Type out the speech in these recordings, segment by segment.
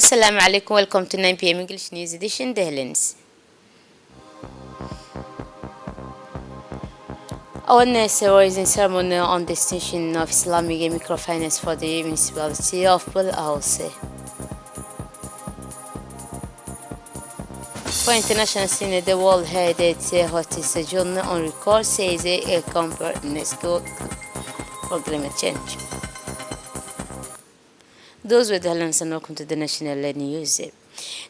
Assalamu alaikum. Welcome to 9 p.m. English News Edition. The headlines. Awareness raising ceremony on the extension of Islamic microfinance for the municipality of Bulgaria. For international scene, the world headed hottest journal on record says a conference for climate change. Those were the headlines and welcome to the national news.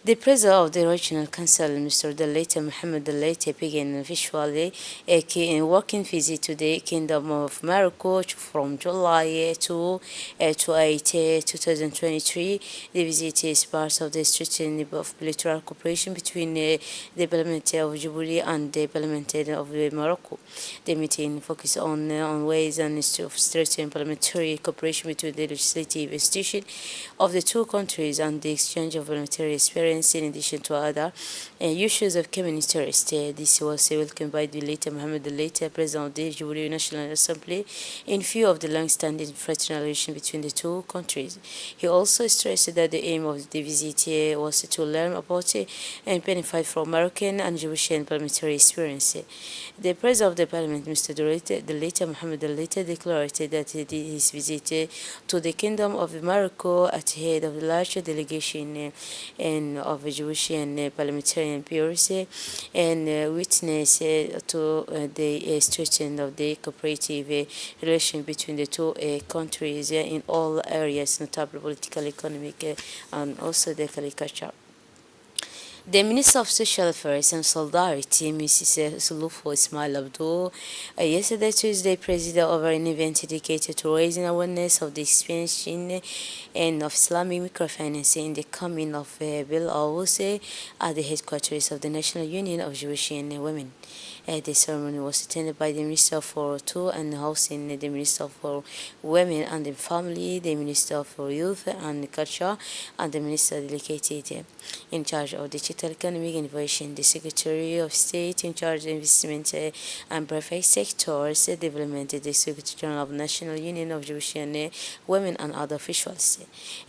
The President of the Regional Council, Mr. Dalete Mohammed Dalete, began officially a working visit to the Kingdom of Morocco from July to 8, 2023. The visit is part of the strengthening of bilateral cooperation between the Parliament of Djibouti and the Parliament of Morocco. The meeting focused on ways and of strengthening parliamentary cooperation between the legislative institutions of the two countries and the exchange of parliamentary experience in addition to other issues of common interest. This was welcomed by the late Mohammed Dalete, President of the Djibouti National Assembly, in view of the long-standing fraternal relation between the two countries. He also stressed that the aim of the visit was to learn about and benefit from Moroccan and Djiboutian parliamentary experience. The President of the Parliament, Mr. Dalete Mohammed Dalete, declared that his visit to the Kingdom of Morocco at the head of the large delegation of Djiboutian parliamentarian peers and witness to the strengthening of the cooperative relation between the two countries in all areas, notably political, economic, and also the agriculture. The Minister of Social Affairs and Solidarity, Mrs. Sulufo Ismail Abdul, yesterday Tuesday presided over an event dedicated to raising awareness of the expansion and of Islamic microfinance in the coming of Bill Awuse at the headquarters of the National Union of Djiboutian Women. The ceremony was attended by the Minister for Two and Housing, the Minister for Women and the Family, the Minister for Youth and Culture, and the Minister dedicated in charge of digital economic innovation, the Secretary of State in charge of investment and private sectors development, the Secretary General of National Union of Djiboutian Women and other officials.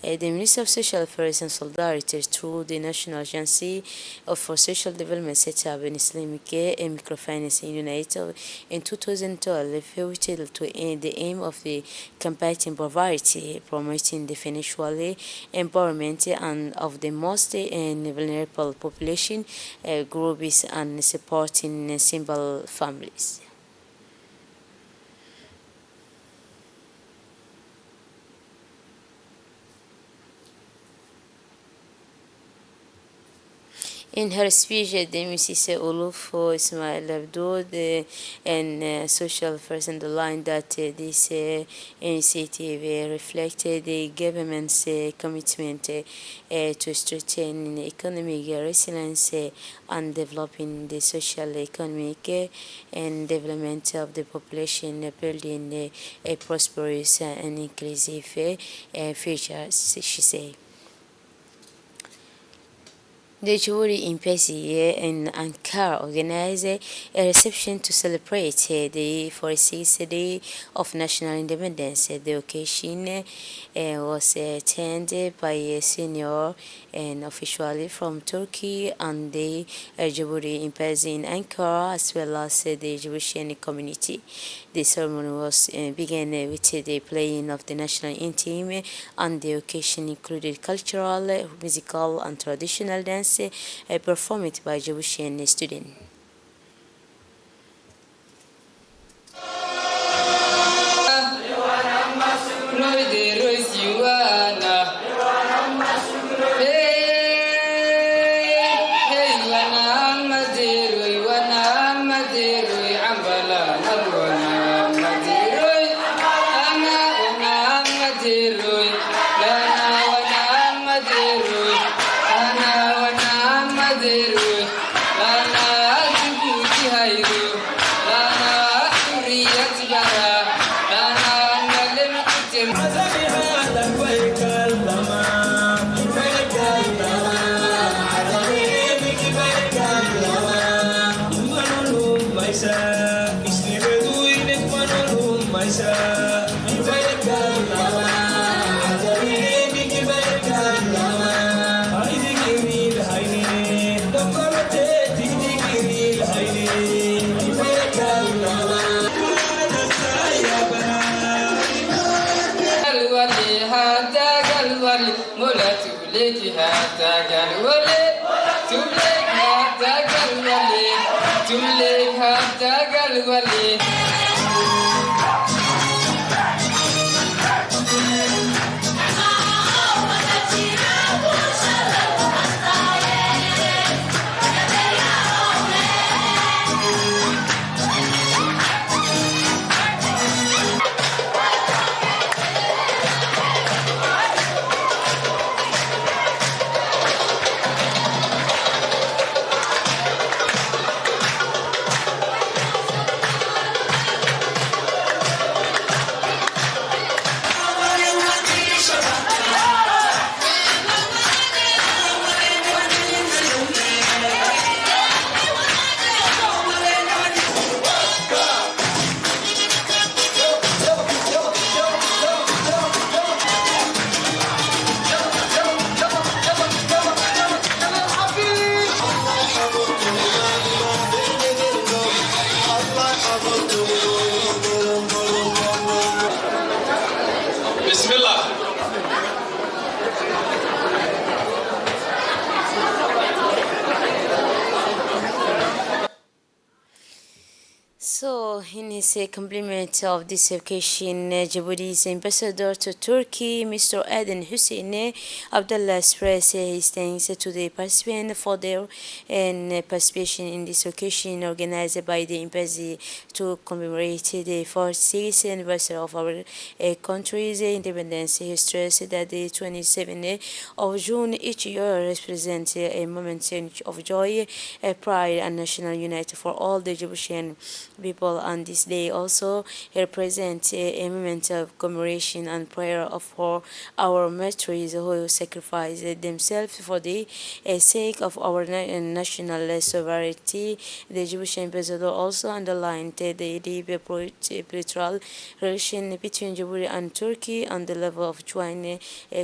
The Minister of Social Affairs and Solidarity, through the National Agency for Social Development, set up an Islamic microfinance unit in 2012 to the aim of the combating poverty, promoting the financial empowerment and of the most vulnerable population groups and supporting single families. In her speech, the Mrs. Olufo Ismail Abdul and social affairs underlined that this initiative reflected the government's commitment to strengthen economic resilience and developing the social, economic, and development of the population, building a prosperous and inclusive future, she said. The Djibouti Embassy in Ankara organized a reception to celebrate the 46th Day of National Independence. The occasion was attended by a senior and official from Turkey and the Djibouti Embassy in Ankara, as well as the Djiboutian community. The ceremony was began with the playing of the national anthem, and the occasion included cultural, musical, and traditional dance performed by Djiboutian students. تولي حتى قلبي بسم الله. So, in his compliment of this occasion, Djibouti's ambassador to Turkey, Mr. Aden Hussein Abdullah, expressed his thanks to the participants for their participation in this occasion organized by the embassy to commemorate the 46th anniversary of our country's independence. He stressed that the 27th of June each year represents a moment of joy, pride, and national unity for all the Djiboutian people on this day. Also represent a moment of commemoration and prayer for our martyrs who sacrificed themselves for the sake of our national sovereignty. The Jewish ambassador also underlined the bilateral relation between Djibouti and Turkey on the level of joint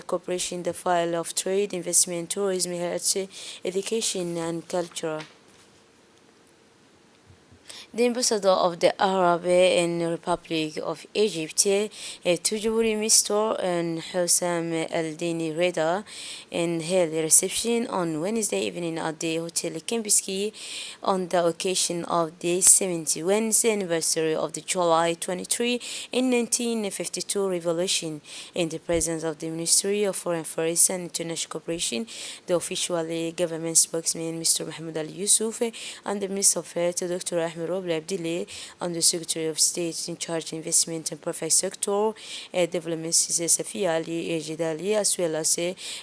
cooperation, the file of trade, investment, tourism, health, education, and culture. The ambassador of the Arab Republic of Egypt to Djibouti, Mr. Hussam Al-Dini Reda, held a reception on Wednesday evening at the Hotel Kempinski on the occasion of the 71st anniversary of the July 23 in 1952 revolution. In the presence of the Ministry of Foreign Affairs and International Cooperation, the official government spokesman Mr. Mahmoud Al Yusuf, and the Minister of Health Dr. Ahmed Roble Abdili, and the Secretary of State in charge of investment and private sector development, Safia Ali Jidali, as well as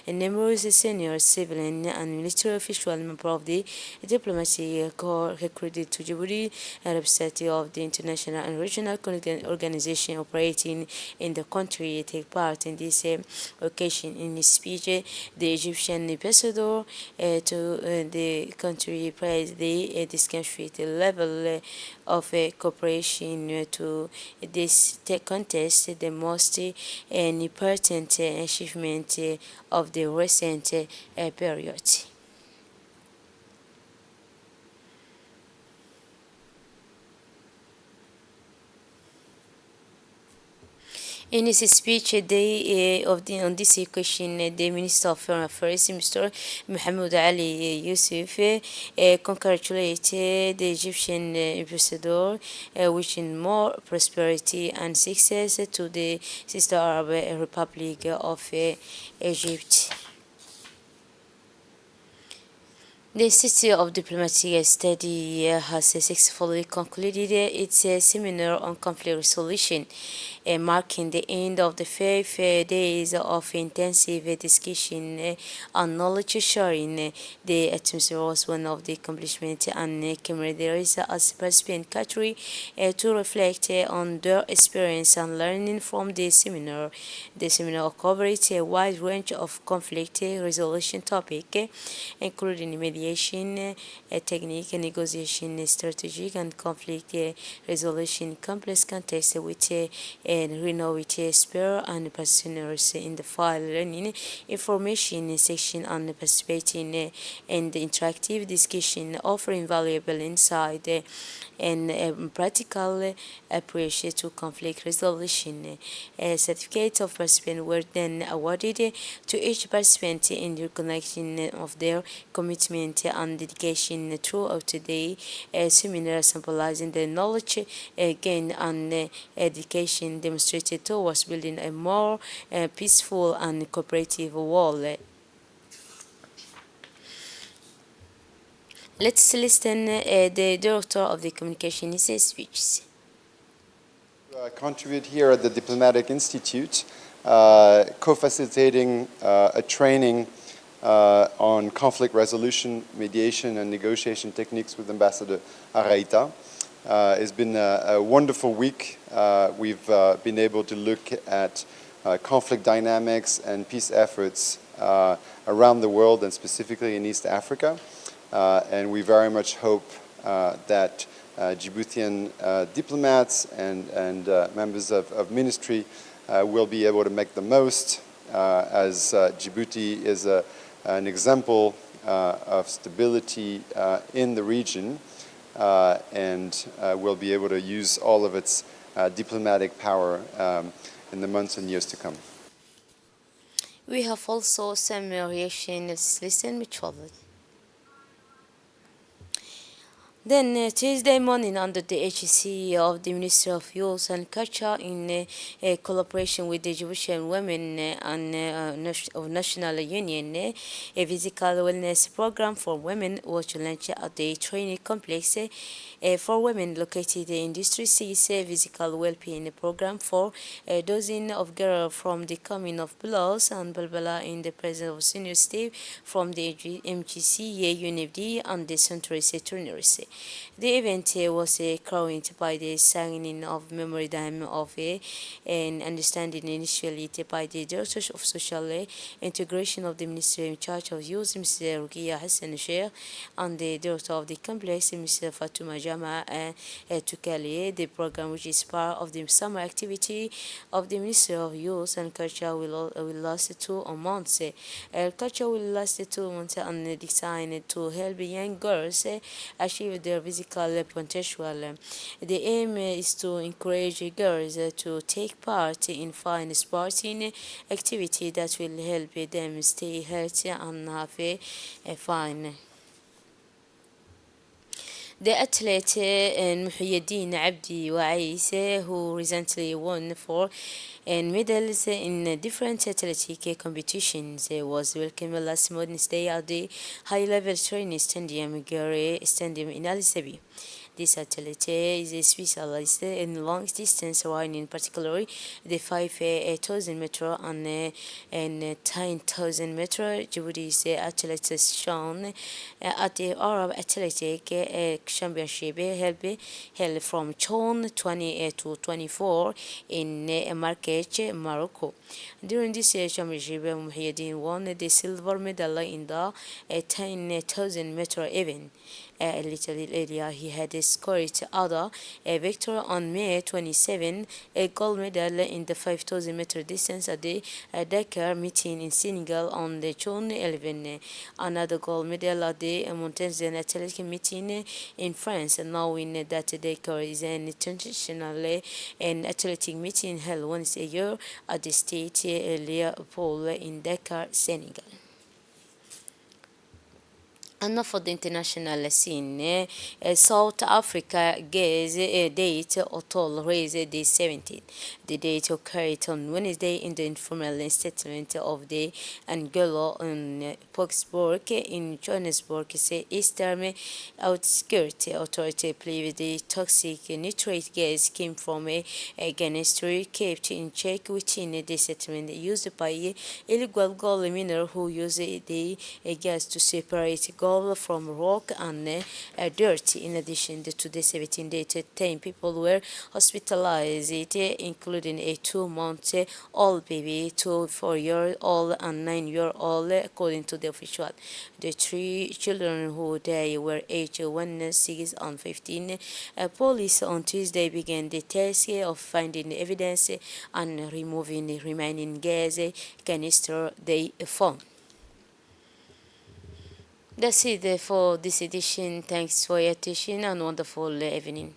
numerous senior civil and military officials, members of the diplomacy corps recruited to Djibouti, and representative of the international and regional organization operating in the country take part in this occasion. In his speech, the Egyptian ambassador to the country praised the distinguished level of cooperation to this contest, the most important achievement of the recent period. In his speech on this occasion, the Minister of Foreign Affairs, Mr. Mohammed Ali Youssef, congratulated the Egyptian ambassador, wishing more prosperity and success to the sister Arab Republic of Egypt. The Institute of Diplomatic Study has successfully concluded its seminar on conflict resolution, marking the end of the 5 days of intensive discussion and knowledge sharing. The atmosphere was one of the accomplishments and camaraderie as participant country to reflect on their experience and learning from the seminar. The seminar covered a wide range of conflict resolution topics, including mediation, technique, negotiation strategy, and conflict resolution complex context with and Renovate Spare and partners in the file learning information section and participating in the interactive discussion, offering valuable insight and practical approach to conflict resolution. Certificates of participants were then awarded to each participant in recognition of their commitment and dedication throughout the seminar, symbolizing the knowledge gained and education demonstrated towards building a more peaceful and cooperative world. Let's listen the director of the communication speech. Contribute here at the Diplomatic Institute, co-facilitating a training on conflict resolution, mediation, and negotiation techniques with Ambassador Arraita. It's been a wonderful week. We've been able to look at conflict dynamics and peace efforts around the world, and specifically in East Africa. And we very much hope that Djiboutian diplomats and members of ministry will be able to make the most, as Djibouti is an example of stability in the region, and will be able to use all of its diplomatic power in the months and years to come. We have also some reaction. Let's listen mutually. Then Tuesday morning, under the HC of the Ministry of Youth and Culture, in collaboration with the Djiboutian Women and of National Union, a physical wellness program for women was launched at the training complex for women located in District 6. Physical well-being program for a dozen of girls from the comune of Boulos and Balbala in the presence of senior staff from the MGC, UNFD, and the Central Tourneurs. The event was crowned by the signing of memorandum of an understanding initiated by the Director of Social Integration of the Ministry in charge of Youth, Mr. Rukia Hassan Sheikh, and the Director of the complex, Mr. Fatouma Jama Tukali. The program, which is part of the summer activity of the Ministry of Youth and Culture, will last 2 months. Culture will last 2 months and designed to help young girls achieve their physical potential. The aim is to encourage girls to take part in fine sporting activity that will help them stay healthy and have fun. The athlete Muhyiddin Abdi Wais, who recently won 4 medals in different athletic competitions, was welcomed last Wednesday at the high-level training stadium, Gare Stadium in Al Sabi. This athlete is a specialist in long distance running, particularly the 5,000 meter and 10,000 meter. Djibouti's athletes shown at the Arab Athletic Championship held from June 20 to 24 in Marrakech, Morocco. During this championship, Muhyiddin won the silver medal in the 10,000 meter event. A little earlier, he had scored other a victory on May 27, a gold medal in the 5,000 meter distance at the Dakar meeting in Senegal on the June 11, another gold medal at the Montaigne Athletic meeting in France, knowing that Dakar is an international and athletic meeting held once a year at the state Léopold in Dakar, Senegal. And for the international scene, South Africa gaze date Otol raised the 17th. The date occurred on Wednesday in the informal settlement of the Angola and Boksburg in Johannesburg, eastern outskirts. Authority believe the toxic nitrate gas came from a canister kept in check within the settlement used by illegal gold miners who use the gas to separate gold all from rock and dirt. In addition to the 17 days, 10 people were hospitalized, including a 2-month-old baby, 2 4-year-old, and 9-year-old, according to the official. The 3 children who died were aged 1, 6, and 15. Police on Tuesday began the task of finding evidence and removing the remaining gas canister they found. That's it for this edition. Thanks for your attention and wonderful evening.